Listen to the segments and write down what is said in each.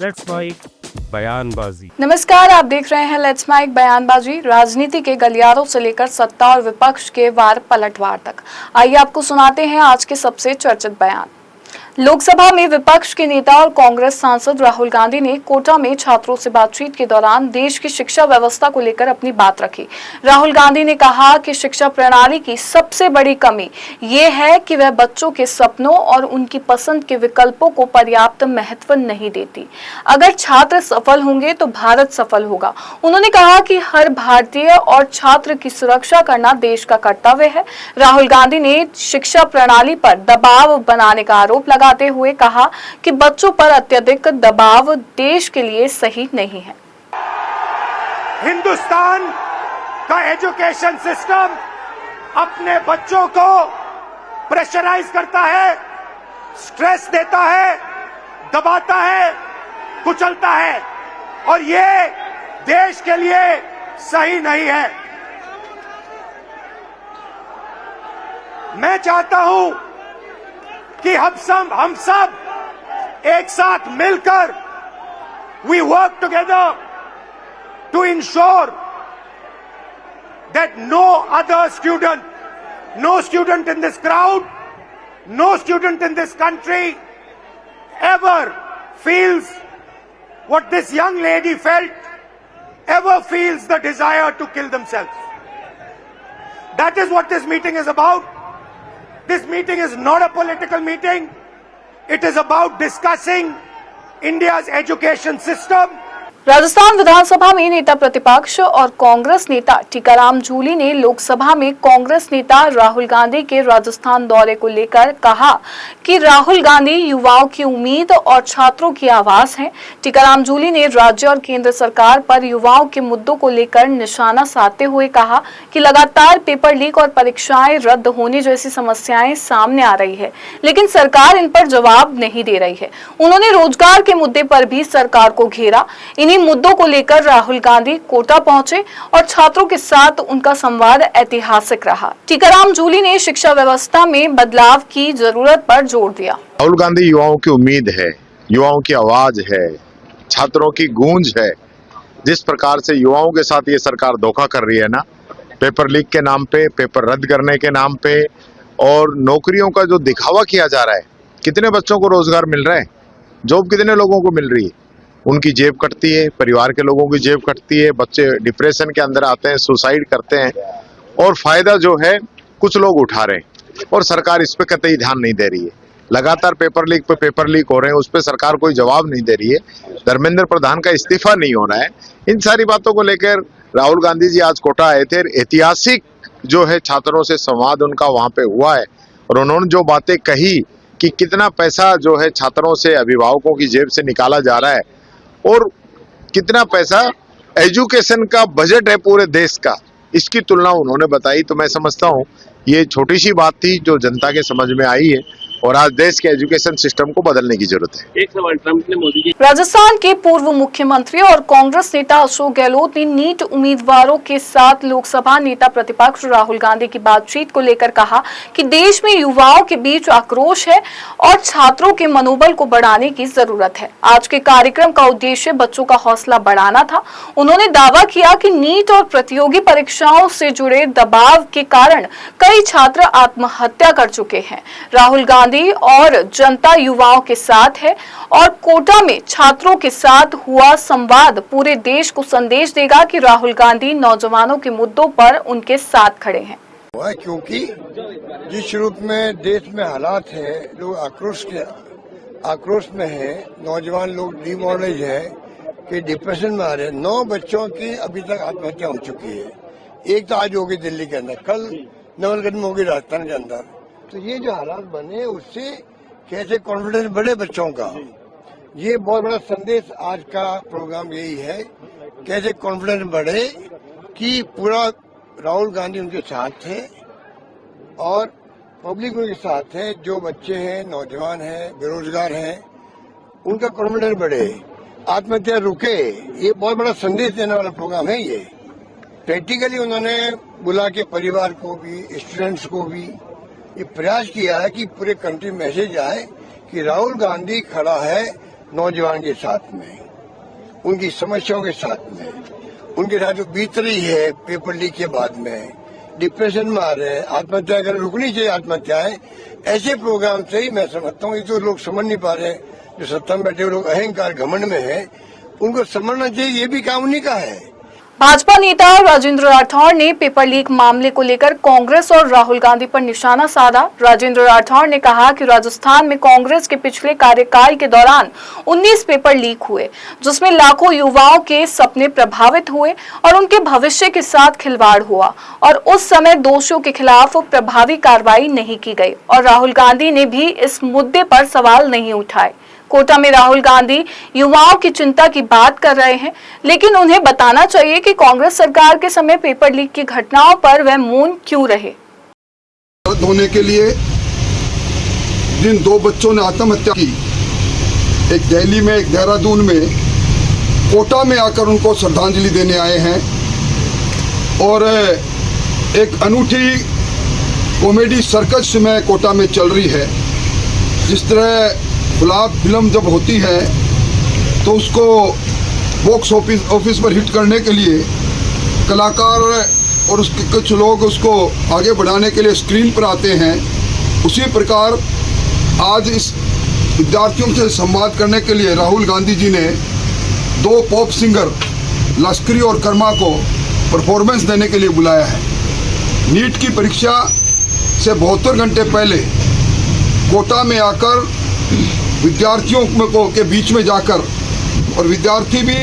Let's mic बयानबाजी। नमस्कार, आप देख रहे हैं लेट्स माइक बयानबाजी। राजनीति के गलियारों से लेकर सत्ता और विपक्ष के वार पलटवार तक, आइए आपको सुनाते हैं आज के सबसे चर्चित बयान। लोकसभा में विपक्ष के नेता और कांग्रेस सांसद राहुल गांधी ने कोटा में छात्रों से बातचीत के दौरान देश की शिक्षा व्यवस्था को लेकर अपनी बात रखी। राहुल गांधी ने कहा कि शिक्षा प्रणाली की सबसे बड़ी कमी ये है कि वह बच्चों के सपनों और उनकी पसंद के विकल्पों को पर्याप्त महत्व नहीं देती। अगर छात्र सफल होंगे तो भारत सफल होगा। उन्होंने कहा कि हर भारतीय और छात्र की सुरक्षा करना देश का कर्तव्य है। राहुल गांधी ने शिक्षा प्रणाली पर दबाव बनाने का आरोप लगाते हुए कहा कि बच्चों पर अत्यधिक दबाव देश के लिए सही नहीं है। हिंदुस्तान का एजुकेशन सिस्टम अपने बच्चों को प्रेशराइज करता है, स्ट्रेस देता है, दबाता है, कुचलता है और ये देश के लिए सही नहीं है। मैं चाहता हूं कि हम सब एक साथ मिलकर we work together to ensure that no student in this crowd, no student in this country ever feels what this young lady felt, ever feels the desire to kill themselves. That is what this meeting is about. This meeting is not a political meeting. It is about discussing India's education system. Rajasthan विधानसभा में नेता प्रतिपक्ष और कांग्रेस नेता टीकाराम जूली ने लोकसभा में कांग्रेस नेता राहुल गांधी के राजस्थान दौरे को लेकर कहा कि राहुल गांधी युवाओं की उम्मीद और छात्रों की आवाज हैं। टीकाराम जूली ने राज्य और केंद्र सरकार पर युवाओं के मुद्दों को लेकर निशाना साधते हुए कहा कि लगातार पेपर लीक और परीक्षाएं रद्द होने जैसी समस्याएं सामने आ रही है, लेकिन सरकार इन पर जवाब नहीं दे रही है। उन्होंने रोजगार के मुद्दे पर भी सरकार को घेरा। मुद्दों को लेकर राहुल गांधी कोटा पहुंचे और छात्रों के साथ उनका संवाद ऐतिहासिक रहा। टीकाराम जूली ने शिक्षा व्यवस्था में बदलाव की जरूरत पर जोर दिया। राहुल गांधी युवाओं की उम्मीद है, युवाओं की आवाज है, छात्रों की गूंज है। जिस प्रकार से युवाओं के साथ ये सरकार धोखा कर रही है ना, पेपर लीक के नाम पे, पेपर रद्द करने के नाम पे और नौकरियों का जो दिखावा किया जा रहा है। कितने बच्चों को रोजगार मिल रहा है, जॉब कितने लोगों को मिल रही है, उनकी जेब कटती है, परिवार के लोगों की जेब कटती है, बच्चे डिप्रेशन के अंदर आते हैं, सुसाइड करते हैं और फायदा जो है कुछ लोग उठा रहे हैं और सरकार इस पे कतई ध्यान नहीं दे रही है। लगातार पेपर लीक पे पेपर लीक हो रहे हैं, उस पर सरकार कोई जवाब नहीं दे रही है। धर्मेंद्र प्रधान का इस्तीफा नहीं होना है। इन सारी बातों को लेकर राहुल गांधी जी आज कोटा आए थे। ऐतिहासिक जो है छात्रों से संवाद उनका वहां पे हुआ है और उन्होंने जो बातें कही कि कितना पैसा जो है छात्रों से, अभिभावकों की जेब से निकाला जा रहा है और कितना पैसा एजुकेशन का बजट है पूरे देश का, इसकी तुलना उन्होंने बताई। तो मैं समझता हूं ये छोटी सी बात थी जो जनता के समझ में आई है और आज देश के एजुकेशन सिस्टम को बदलने की जरूरत है। एक सवाल, ट्रंप ने मोदी जी। राजस्थान के पूर्व मुख्यमंत्री और कांग्रेस नेता अशोक गहलोत ने नीट उम्मीदवारों के साथ लोकसभा नेता प्रतिपक्ष राहुल गांधी की बातचीत को लेकर कहा कि देश में युवाओं के बीच आक्रोश है और छात्रों के मनोबल को बढ़ाने की जरूरत है। आज के कार्यक्रम का उद्देश्य बच्चों का हौसला बढ़ाना था। उन्होंने दावा किया कि नीट और प्रतियोगी परीक्षाओं से जुड़े दबाव के कारण कई छात्र आत्महत्या कर चुके हैं। राहुल गांधी और जनता युवाओं के साथ है और कोटा में छात्रों के साथ हुआ संवाद पूरे देश को संदेश देगा कि राहुल गांधी नौजवानों के मुद्दों पर उनके साथ खड़े हैं। क्योंकि जिस रूप में देश में हालात है, लोग आक्रोश में है, नौजवान लोग डिमोरलाइज है कि डिप्रेशन में आ रहे हैं। 9 बच्चों की अभी तक आत्महत्या हो चुकी है। एक तो आज होगी दिल्ली के अंदर, कल नवलगढ़ में होगी राजस्थान के अंदर। तो ये जो हालात बने उससे कैसे कॉन्फिडेंस बढ़े बच्चों का, ये बहुत बड़ा संदेश आज का प्रोग्राम यही है। कैसे कॉन्फिडेंस बढ़े कि पूरा राहुल गांधी उनके साथ है और पब्लिक उनके साथ है। जो बच्चे हैं, नौजवान हैं, बेरोजगार हैं, उनका कॉन्फिडेंस बढ़े, आत्महत्या रुके। ये बहुत बड़ा संदेश देने वाला प्रोग्राम है। ये प्रैक्टिकली उन्होंने बुला के परिवार को भी, स्टूडेंट्स को भी ये प्रयास किया है कि पूरे कंट्री मैसेज आए कि राहुल गांधी खड़ा है नौजवान के साथ में, उनकी समस्याओं के साथ में, उनके साथ जो बीत रही है पेपर लीक के बाद में, डिप्रेशन में आ रहे हैं, आत्महत्या कर रुकनी चाहिए आत्महत्याएं। ऐसे प्रोग्राम से ही मैं समझता हूँ, ये तो लोग समझ नहीं पा रहे, जो सत्ता में बैठे लोग अहंकार घमंड में है, उनको समझना चाहिए ये भी काम उन्हीं का है। भाजपा नेता राजेंद्र राठौड़ ने पेपर लीक मामले को लेकर कांग्रेस और राहुल गांधी पर निशाना साधा। राजेंद्र राठौड़ ने कहा कि राजस्थान में कांग्रेस के पिछले कार्यकाल के दौरान 19 पेपर लीक हुए, जिसमें लाखों युवाओं के सपने प्रभावित हुए और उनके भविष्य के साथ खिलवाड़ हुआ, और उस समय दोषियों के खिलाफ प्रभावी कार्रवाई नहीं की गई और राहुल गांधी ने भी इस मुद्दे पर सवाल नहीं उठाए। कोटा में राहुल गांधी युवाओं की चिंता की बात कर रहे हैं, लेकिन उन्हें बताना चाहिए कि कांग्रेस सरकार के समय पेपर लीक की घटनाओं पर वह मौन क्यों रहे। होने के लिए जिन 2 बच्चों ने आत्महत्या की, एक दिल्ली में एक देहरादून में, कोटा में आकर उनको श्रद्धांजलि देने आए हैं। और एक अनूठी कॉमेडी सर्कस में कोटा में चल रही है। जिस तरह फ्लॉप फिल्म जब होती है तो उसको बॉक्स ऑफिस पर हिट करने के लिए कलाकार और उसके कुछ लोग उसको आगे बढ़ाने के लिए स्क्रीन पर आते हैं, उसी प्रकार आज इस विद्यार्थियों से संवाद करने के लिए राहुल गांधी जी ने 2 पॉप सिंगर लश्करी और कर्मा को परफॉर्मेंस देने के लिए बुलाया है। नीट की परीक्षा से 72 घंटे पहले कोटा में आकर विद्यार्थियों के बीच में जाकर, और विद्यार्थी भी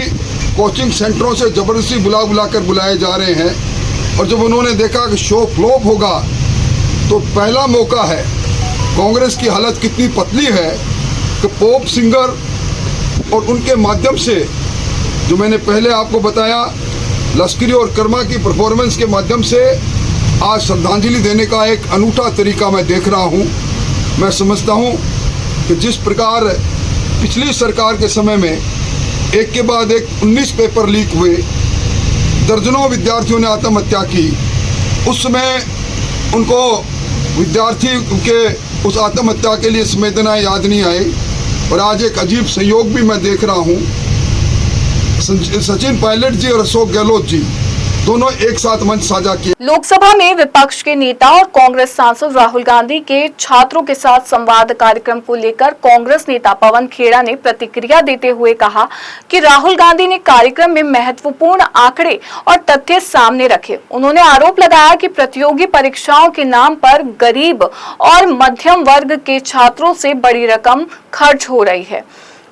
कोचिंग सेंटरों से जबरदस्ती बुलाकर बुलाए जा रहे हैं। और जब उन्होंने देखा कि शो फ्लॉप होगा तो पहला मौका है, कांग्रेस की हालत कितनी पतली है कि पॉप सिंगर और उनके माध्यम से, जो मैंने पहले आपको बताया, लश्करी और कर्मा की परफॉर्मेंस के माध्यम से आज श्रद्धांजलि देने का एक अनूठा तरीका मैं देख रहा हूँ। मैं समझता हूँ कि जिस प्रकार पिछली सरकार के समय में एक के बाद एक 19 पेपर लीक हुए, दर्जनों विद्यार्थियों ने आत्महत्या की, उस समय उनको विद्यार्थी के उस आत्महत्या के लिए संवेदनाएं याद नहीं आई। और आज एक अजीब संयोग भी मैं देख रहा हूँ, सचिन पायलट जी और अशोक गहलोत जी दोनों एक साथ मंच साझा किए। लोकसभा में विपक्ष के नेता और कांग्रेस सांसद राहुल गांधी के छात्रों के साथ संवाद कार्यक्रम को लेकर कांग्रेस नेता पवन खेड़ा ने प्रतिक्रिया देते हुए कहा कि राहुल गांधी ने कार्यक्रम में महत्वपूर्ण आंकड़े और तथ्य सामने रखे। उन्होंने आरोप लगाया कि प्रतियोगी परीक्षाओं के नाम पर गरीब और मध्यम वर्ग के छात्रों से बड़ी रकम खर्च हो रही है।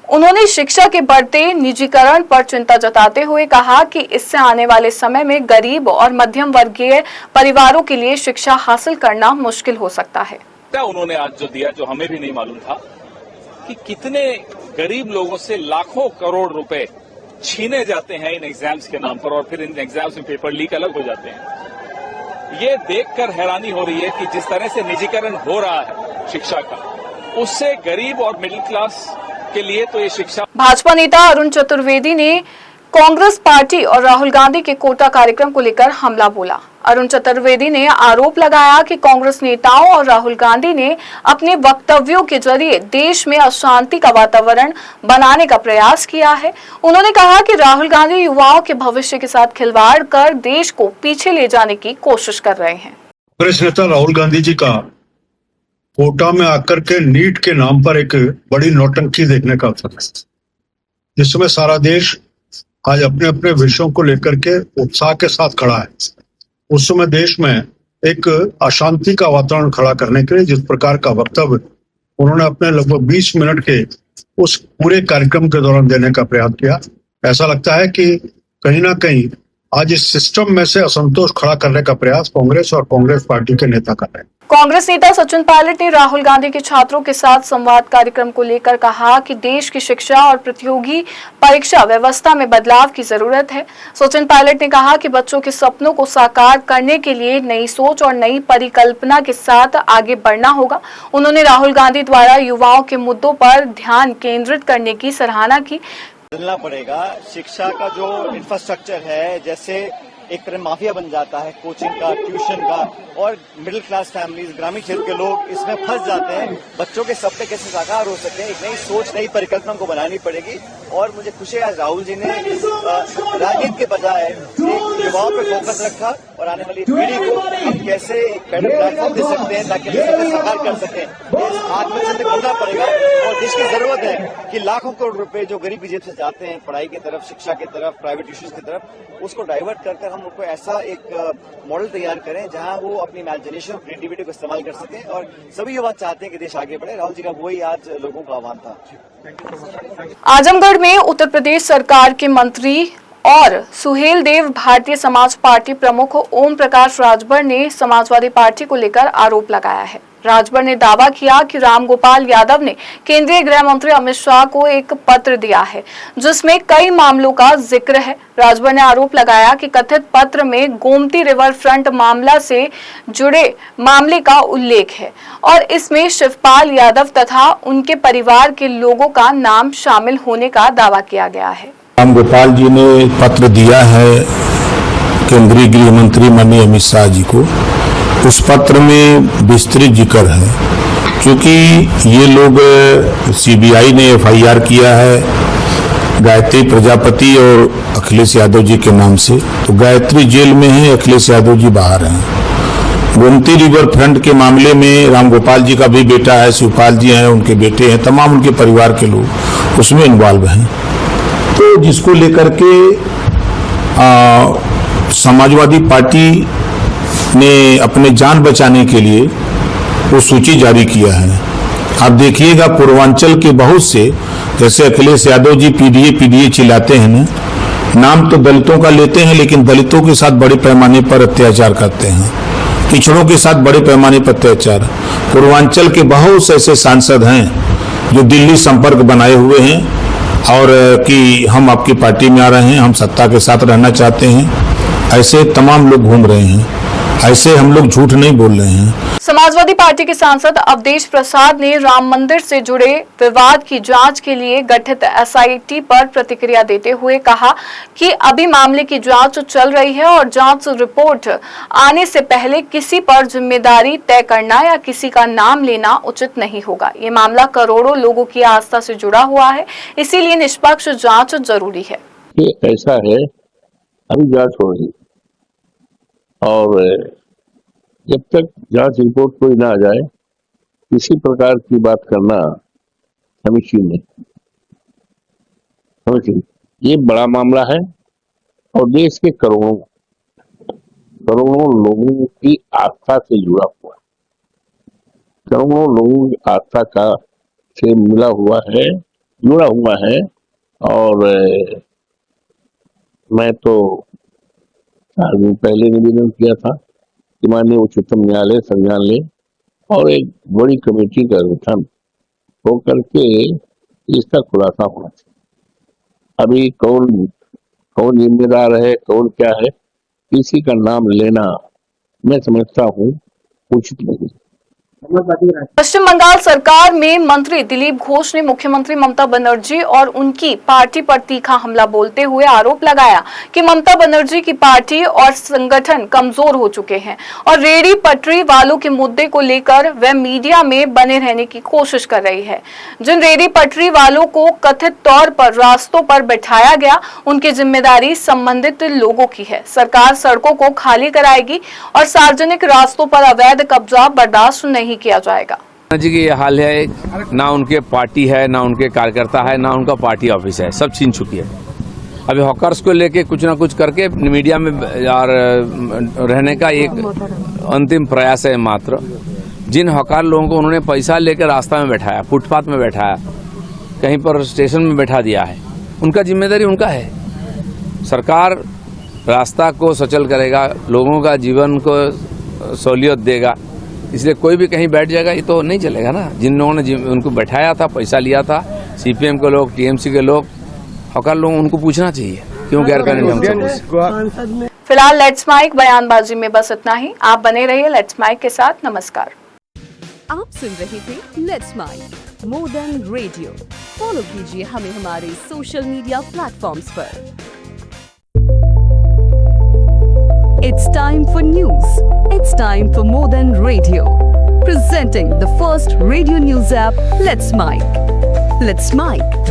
उन्होंने शिक्षा के बढ़ते निजीकरण पर चिंता जताते हुए कहा कि इससे आने वाले समय में गरीब और मध्यम वर्गीय परिवारों के लिए शिक्षा हासिल करना मुश्किल हो सकता है। उन्होंने आज जो दिया, जो हमें भी नहीं मालूम था, कि कितने गरीब लोगों से लाखों करोड़ रुपए छीने जाते हैं इन एग्जाम्स के नाम पर, और फिर इन एग्जाम्स में पेपर लीक अलग हो जाते हैं। ये देखकर हैरानी हो रही है कि जिस तरह से निजीकरण हो रहा है शिक्षा का, उससे गरीब और मिडिल क्लास के लिए तो ये शिक्षा। भाजपा नेता अरुण चतुर्वेदी ने कांग्रेस पार्टी और राहुल गांधी के कोटा कार्यक्रम को लेकर हमला बोला। अरुण चतुर्वेदी ने आरोप लगाया कि कांग्रेस नेताओं और राहुल गांधी ने अपने वक्तव्यों के जरिए देश में अशांति का वातावरण बनाने का प्रयास किया है। उन्होंने कहा कि राहुल गांधी युवाओं के भविष्य के साथ खिलवाड़ कर देश को पीछे ले जाने की कोशिश कर रहे हैं। कांग्रेस नेता राहुल गांधी जी का कोटा में आकर के नीट के नाम पर एक बड़ी नौटंकी देखने का अवसर है, जिसमें सारा देश आज अपने अपने विषयों को लेकर के उत्साह के साथ खड़ा है। उस समय देश में एक अशांति का वातावरण खड़ा करने के लिए जिस प्रकार का वक्तव्य उन्होंने अपने लगभग 20 मिनट के उस पूरे कार्यक्रम के दौरान देने का प्रयास किया, ऐसा लगता है कि कहीं ना कहीं आज इस सिस्टम में से असंतोष खड़ा करने का प्रयास कांग्रेस और कांग्रेस पार्टी के नेता कर रहे हैं। कांग्रेस नेता सचिन पायलट ने राहुल गांधी के छात्रों के साथ संवाद कार्यक्रम को लेकर कहा कि देश की शिक्षा और प्रतियोगी परीक्षा व्यवस्था में बदलाव की जरूरत है। सचिन पायलट ने कहा कि बच्चों के सपनों को साकार करने के लिए नई सोच और नई परिकल्पना के साथ आगे बढ़ना होगा। उन्होंने राहुल गांधी द्वारा युवाओं के मुद्दों पर ध्यान केंद्रित करने की सराहना की। बदलना पड़ेगा। शिक्षा का जो इंफ्रास्ट्रक्चर है, जैसे एक तरह माफिया बन जाता है कोचिंग का, ट्यूशन का, और मिडिल क्लास फैमिलीज, ग्रामीण क्षेत्र के लोग इसमें फंस जाते हैं। बच्चों के सपने कैसे साकार हो सकते हैं, एक नई सोच, नई परिकल्पना को बनानी पड़ेगी। और मुझे खुशी है राहुल जी ने राजनीति के बजाय एक युवाओं पे फोकस रखा और आने वाली पीढ़ी को हम कैसे एक बेटर प्लेटफॉर्म दे सकते हैं ताकि सपने साकार कर सकें। इस आत्मचिंतन करना पड़ेगा और जिसकी जरूरत है कि लाखों करोड़ रुपए जो गरीब जेब से जाते हैं पढ़ाई की तरफ, शिक्षा की तरफ, प्राइवेट ट्यूशन की तरफ, उसको डाइवर्ट कर हम उनको ऐसा एक मॉडल तैयार करें जहां वो अपनी इमेजिनेशन और क्रिएटिविटी को इस्तेमाल कर सकें। और सभी युवा चाहते हैं कि देश आगे बढ़े। राहुल जी का वही आज लोगों का आह्वान था। आजमगढ़ में उत्तर प्रदेश सरकार के मंत्री और सुहेल देव भारतीय समाज पार्टी प्रमुख ओम प्रकाश राजभर ने समाजवादी पार्टी को लेकर आरोप लगाया है। राजभर ने दावा किया कि रामगोपाल यादव ने केंद्रीय गृह मंत्री अमित शाह को एक पत्र दिया है जिसमें कई मामलों का जिक्र है। राजभर ने आरोप लगाया कि कथित पत्र में गोमती रिवर फ्रंट मामला से जुड़े मामले का उल्लेख है और इसमें शिवपाल यादव तथा उनके परिवार के लोगों का नाम शामिल होने का दावा किया गया है। रामगोपाल जी ने पत्र दिया है केंद्रीय गृह मंत्री माननीय अमित शाह जी को। उस पत्र में विस्तृत जिक्र है, क्योंकि ये लोग सीबीआई ने एफआईआर किया है गायत्री प्रजापति और अखिलेश यादव जी के नाम से। तो गायत्री जेल में है, अखिलेश यादव जी बाहर हैं। गोमती रिवर फ्रंट के मामले में रामगोपाल जी का भी बेटा है, शिवपाल जी हैं, उनके बेटे हैं, तमाम उनके परिवार के लोग उसमें इन्वॉल्व हैं। तो जिसको लेकर के समाजवादी पार्टी ने अपने जान बचाने के लिए वो सूची जारी किया है। आप देखिएगा पूर्वांचल के बहुत से, जैसे अखिलेश यादव जी पीडीए चिल्लाते हैं ना, नाम तो दलितों का लेते हैं लेकिन दलितों के साथ बड़े पैमाने पर अत्याचार करते हैं, पिछड़ों के साथ बड़े पैमाने पर अत्याचार। पूर्वांचल के बहुत से ऐसे सांसद हैं जो दिल्ली संपर्क बनाए हुए हैं और कि हम आपकी पार्टी में आ रहे हैं, हम सत्ता के साथ रहना चाहते हैं। ऐसे तमाम लोग घूम रहे हैं, ऐसे हम लोग झूठ नहीं बोल रहे हैं। समाजवादी पार्टी के सांसद अवधेश प्रसाद ने राम मंदिर से जुड़े विवाद की जांच के लिए गठित एसआईटी पर प्रतिक्रिया देते हुए कहा कि अभी मामले की जांच चल रही है और जांच रिपोर्ट आने से पहले किसी पर जिम्मेदारी तय करना या किसी का नाम लेना उचित नहीं होगा। ये मामला करोड़ों लोगों की आस्था से जुड़ा हुआ है, इसीलिए निष्पक्ष जांच जरूरी है। ये ऐसा है, अभी जांच हो रही और जब तक जांच रिपोर्ट कोई ना आ जाए किसी प्रकार की बात करना समीचीन नहीं। समझिए, ये बड़ा मामला है और देश के करोड़ों लोगों की आस्था से जुड़ा हुआ है, करोड़ों लोगों की आस्था का से मिला हुआ है, जुड़ा हुआ है। और मैं तो 4 दिन पहले निवेदन किया था कि माननीय उच्चतम न्यायालय संज्ञान ले और एक बड़ी कमेटी का गठन हो करके इसका खुलासा होना चाहिए। अभी कौन जिम्मेदार है, कौन क्या है, किसी का नाम लेना मैं समझता हूँ उचित नहीं। पश्चिम बंगाल सरकार में मंत्री दिलीप घोष ने मुख्यमंत्री ममता बनर्जी और उनकी पार्टी पर तीखा हमला बोलते हुए आरोप लगाया कि ममता बनर्जी की पार्टी और संगठन कमजोर हो चुके हैं और रेहड़ी पटरी वालों के मुद्दे को लेकर वह मीडिया में बने रहने की कोशिश कर रही है। जिन रेहड़ी पटरी वालों को कथित तौर पर रास्तों पर बैठाया गया, उनकी जिम्मेदारी संबंधित लोगों की है। सरकार सड़कों को खाली कराएगी और सार्वजनिक रास्तों पर अवैध कब्जा बर्दाश्त नहीं किया जाएगा। जी की ये हाल है, ना उनके पार्टी है, ना उनके कार्यकर्ता है, ना उनका पार्टी ऑफिस है, सब छीन चुकी है। अभी हॉकर्स को लेके कुछ ना कुछ करके मीडिया में रहने का एक अंतिम प्रयास है मात्र। जिन हॉकर लोगों को उन्होंने पैसा लेकर रास्ता में बैठाया, फुटपाथ में बैठाया, कहीं पर स्टेशन में बैठा दिया है, उनका जिम्मेदारी उनका है। सरकार रास्ता को सचल करेगा, लोगों का जीवन को सहूलियत देगा, इसलिए कोई भी कहीं बैठ जाएगा ये तो नहीं चलेगा ना। जिन लोगों ने उनको बैठाया था, पैसा लिया था, सीपीएम के लोग, टीएमसी के लोग, हकार लोग, उनको पूछना चाहिए क्यों गैर कानूनी ढंग से। फिलहाल लेट्स माइक बयानबाजी में बस इतना ही। आप बने रहिए लेट्स माइक के साथ। नमस्कार। आप सुन रहे थे let's mike more than radio. Follow कीजिए हमें हमारे सोशल मीडिया प्लेटफॉर्म्स पर। It's time for news. It's time for More Than Radio. Presenting the first radio news app, Let's Mike. Let's Mike.